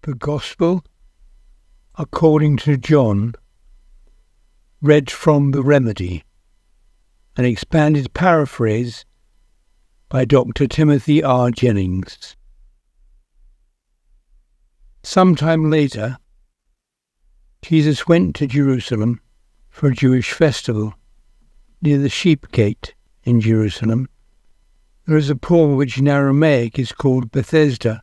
The Gospel according to John, read from The Remedy, an expanded paraphrase by Dr. Timothy R. Jennings. Sometime later, Jesus went to Jerusalem for a Jewish festival. Near the Sheep Gate in Jerusalem, there is a pool which in Aramaic is called Bethesda,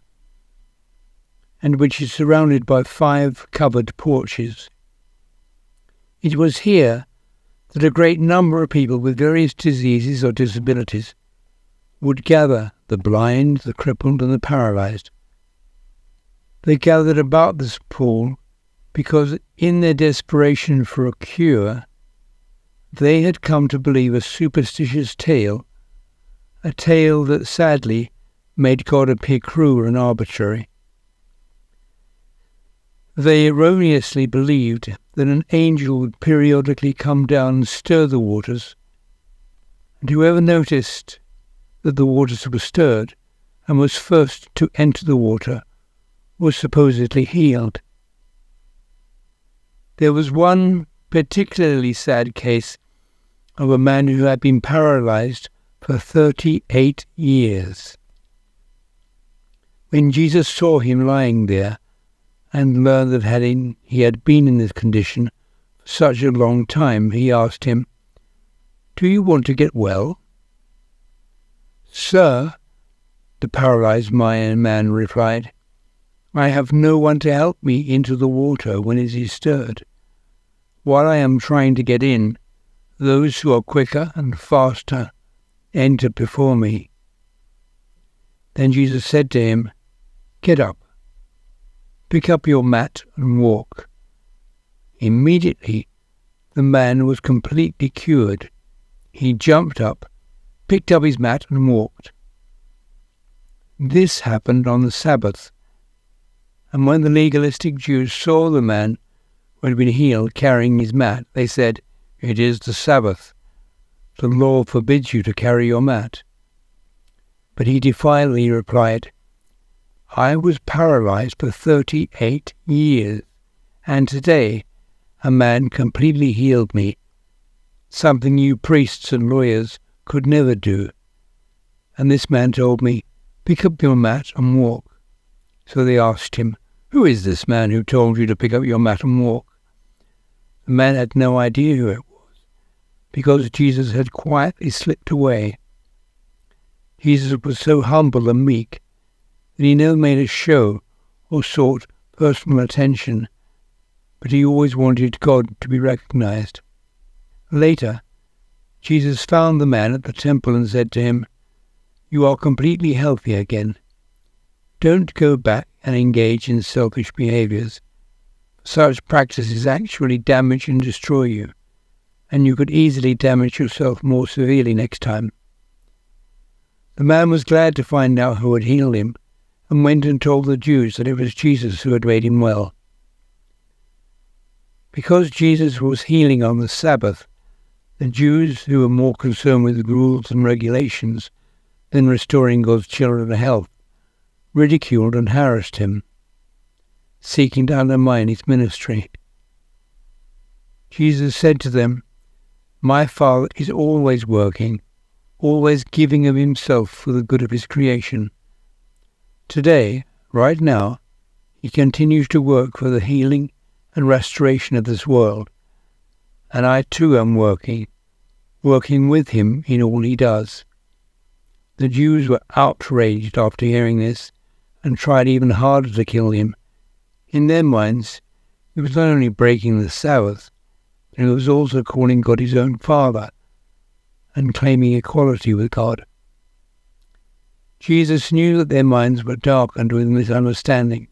and which is surrounded by 5 covered porches. It was here that a great number of people with various diseases or disabilities would gather, the blind, the crippled, and the paralyzed. They gathered about this pool because in their desperation for a cure, they had come to believe a superstitious tale, a tale that sadly made God appear cruel and arbitrary. They erroneously believed that an angel would periodically come down and stir the waters, and whoever noticed that the waters were stirred and was first to enter the water was supposedly healed. There was one particularly sad case of a man who had been paralyzed for 38 years. When Jesus saw him lying there and learned that he had been in this condition for such a long time, he asked him, "Do you want to get well?" "Sir," the paralyzed man replied, "I have no one to help me into the water when it is stirred. While I am trying to get in, those who are quicker and faster enter before me." Then Jesus said to him, "Get up, pick up your mat and walk." Immediately, the man was completely cured. He jumped up, picked up his mat and walked. This happened on the Sabbath, and when the legalistic Jews saw the man who had been healed carrying his mat, they said, "It is the Sabbath. The law forbids you to carry your mat." But he defiantly replied, "I was paralyzed for 38 years, and today a man completely healed me, something you priests and lawyers could never do. And this man told me, 'Pick up your mat and walk.'" So they asked him, "Who is this man who told you to pick up your mat and walk?" The man had no idea who it was, because Jesus had quietly slipped away. Jesus was so humble and meek that he never made a show or sought personal attention, but he always wanted God to be recognized. Later, Jesus found the man at the temple and said to him, "You are completely healthy again. Don't go back and engage in selfish behaviors. Such practices actually damage and destroy you, and you could easily damage yourself more severely next time." The man was glad to find out who had healed him, and went and told the Jews that it was Jesus who had made him well. Because Jesus was healing on the Sabbath, the Jews, who were more concerned with rules and regulations than restoring God's children to health, ridiculed and harassed him, seeking to undermine his ministry. Jesus said to them, "My Father is always working, always giving of himself for the good of his creation. Today, right now, he continues to work for the healing and restoration of this world, and I too am working with him in all he does." The Jews were outraged after hearing this and tried even harder to kill him. In their minds, he was not only breaking the Sabbath, but he was also calling God his own Father and claiming equality with God. Jesus knew that their minds were darkened with misunderstanding,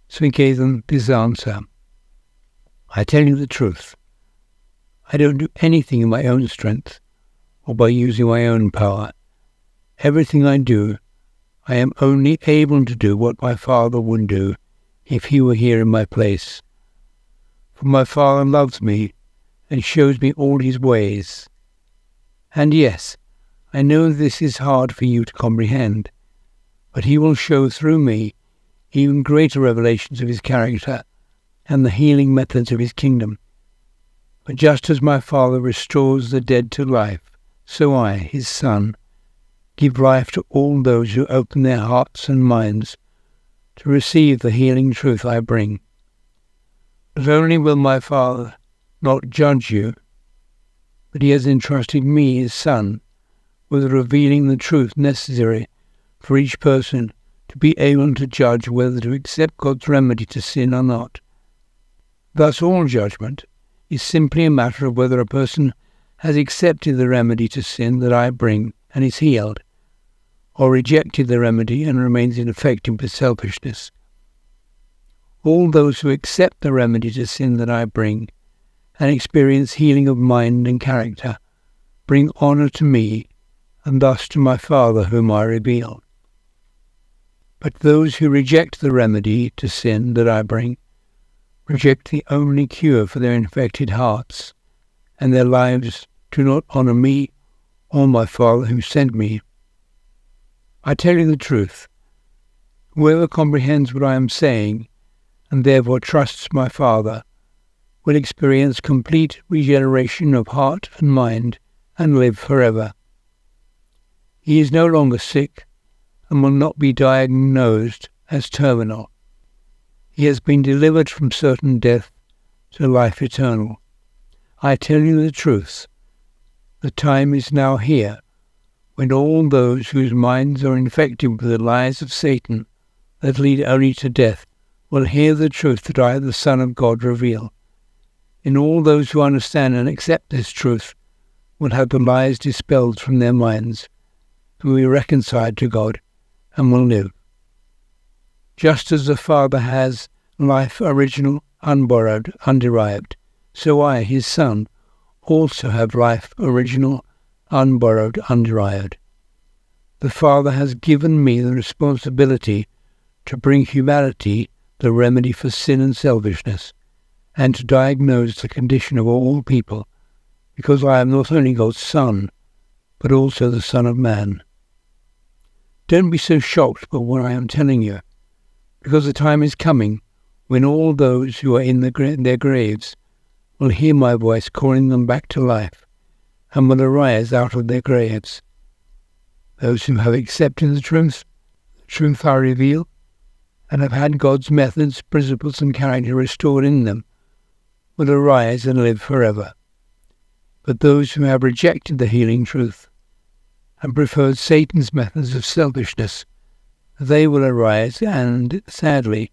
so he gave them this answer: "I tell you the truth. I don't do anything in my own strength or by using my own power. Everything I do, I am only able to do what my Father would do if he were here in my place. For my Father loves me and shows me all his ways. And yes, I know this is hard for you to comprehend, but he will show through me even greater revelations of his character and the healing methods of his kingdom. But just as my Father restores the dead to life, so I, his Son, give life to all those who open their hearts and minds to receive the healing truth I bring. Not only will my Father not judge you, but he has entrusted me, his Son, with revealing the truth necessary for each person to be able to judge whether to accept God's remedy to sin or not. Thus all judgment is simply a matter of whether a person has accepted the remedy to sin that I bring and is healed, or rejected the remedy and remains ineffective with selfishness. All those who accept the remedy to sin that I bring and experience healing of mind and character bring honour to me and thus to my Father whom I reveal. But those who reject the remedy to sin that I bring reject the only cure for their infected hearts, and their lives do not honour me or my Father who sent me. I tell you the truth. Whoever comprehends what I am saying, and therefore trusts my Father, will experience complete regeneration of heart and mind, and live forever. He is no longer sick, and will not be diagnosed as terminal. He has been delivered from certain death to life eternal. I tell you the truth. The time is now here when all those whose minds are infected with the lies of Satan that lead only to death will hear the truth that I, the Son of God, reveal. And all those who understand and accept this truth will have the lies dispelled from their minds, will be reconciled to God, and will live. Just as the Father has life original, unborrowed, underived, so I, his Son, also have life original, unborrowed, underived. The Father has given me the responsibility to bring humanity the remedy for sin and selfishness, and to diagnose the condition of all people, because I am not only God's Son, but also the Son of Man. Don't be so shocked by what I am telling you, because the time is coming when all those who are in their graves will hear my voice calling them back to life, and will arise out of their graves. Those who have accepted the truth I reveal, and have had God's methods, principles, and character restored in them, will arise and live forever. But those who have rejected the healing truth and preferred Satan's methods of selfishness, they will arise and, sadly,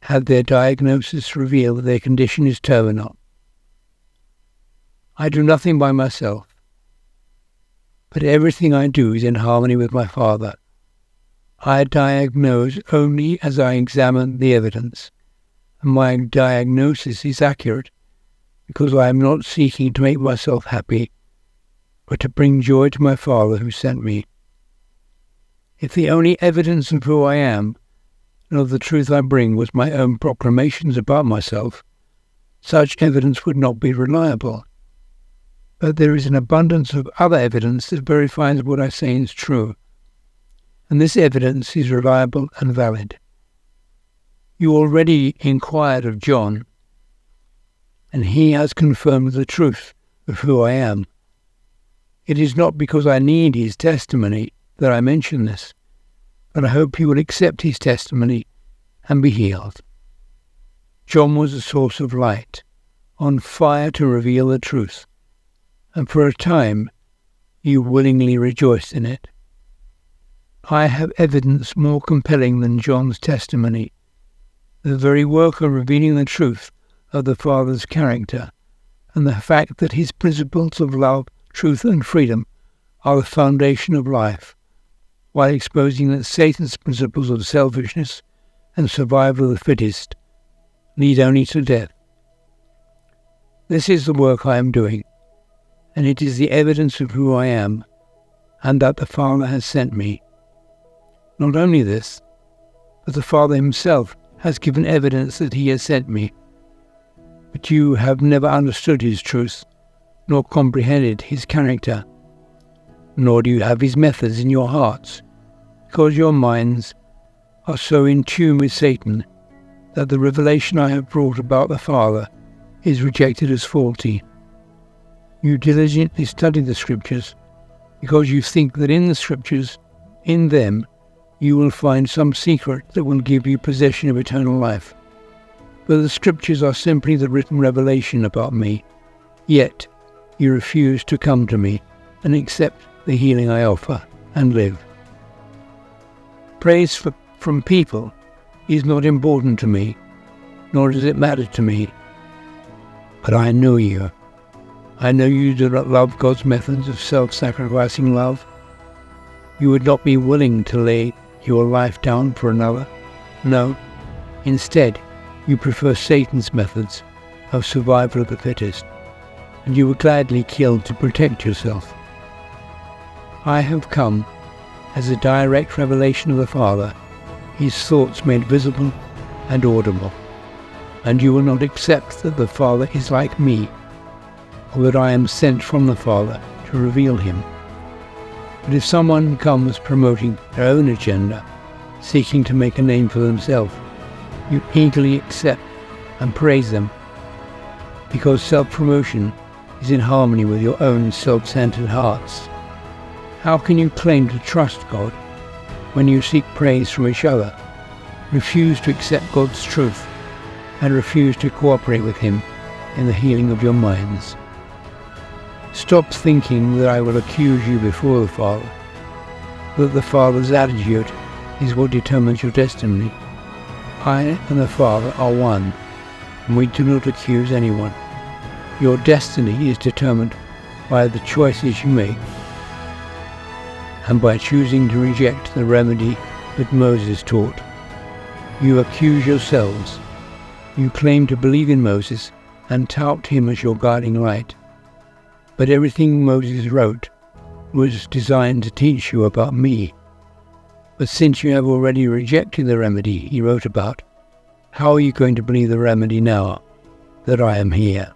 have their diagnosis reveal that their condition is terminal. I do nothing by myself, but everything I do is in harmony with my Father. I diagnose only as I examine the evidence, and my diagnosis is accurate because I am not seeking to make myself happy, but to bring joy to my Father who sent me. If the only evidence of who I am and of the truth I bring was my own proclamations about myself, such evidence would not be reliable. But there is an abundance of other evidence that verifies what I say is true, and this evidence is reliable and valid. You already inquired of John, and he has confirmed the truth of who I am. It is not because I need his testimony that I mention this, but I hope you will accept his testimony and be healed. John was a source of light, on fire to reveal the truth, and for a time you willingly rejoiced in it. I have evidence more compelling than John's testimony, the very work of revealing the truth of the Father's character, and the fact that his principles of love, truth, and freedom are the foundation of life, while exposing that Satan's principles of selfishness and survival of the fittest lead only to death. This is the work I am doing, and it is the evidence of who I am, and that the Father has sent me. Not only this, but the Father himself has given evidence that he has sent me. But you have never understood his truth, nor comprehended his character, nor do you have his methods in your hearts, because your minds are so in tune with Satan that the revelation I have brought about the Father is rejected as faulty. You diligently study the Scriptures because you think that in the Scriptures, in them, you will find some secret that will give you possession of eternal life. But the Scriptures are simply the written revelation about me. Yet, you refuse to come to me and accept the healing I offer and live. Praise from people is not important to me, nor does it matter to me. But I know you. I know you do not love God's methods of self-sacrificing love. You would not be willing to lay your life down for another. No, instead, you prefer Satan's methods of survival of the fittest, and you would gladly kill to protect yourself. I have come as a direct revelation of the Father, his thoughts made visible and audible, and you will not accept that the Father is like me, or that I am sent from the Father to reveal him. But if someone comes promoting their own agenda, seeking to make a name for themselves, you eagerly accept and praise them, because self-promotion is in harmony with your own self-centered hearts. How can you claim to trust God when you seek praise from each other, refuse to accept God's truth, and refuse to cooperate with him in the healing of your minds? Stop thinking that I will accuse you before the Father, that the Father's attitude is what determines your destiny. I and the Father are one, and we do not accuse anyone. Your destiny is determined by the choices you make, and by choosing to reject the remedy that Moses taught. You accuse yourselves. You claim to believe in Moses and tout him as your guiding light. But everything Moses wrote was designed to teach you about me. But since you have already rejected the remedy he wrote about, how are you going to believe the remedy now that I am here?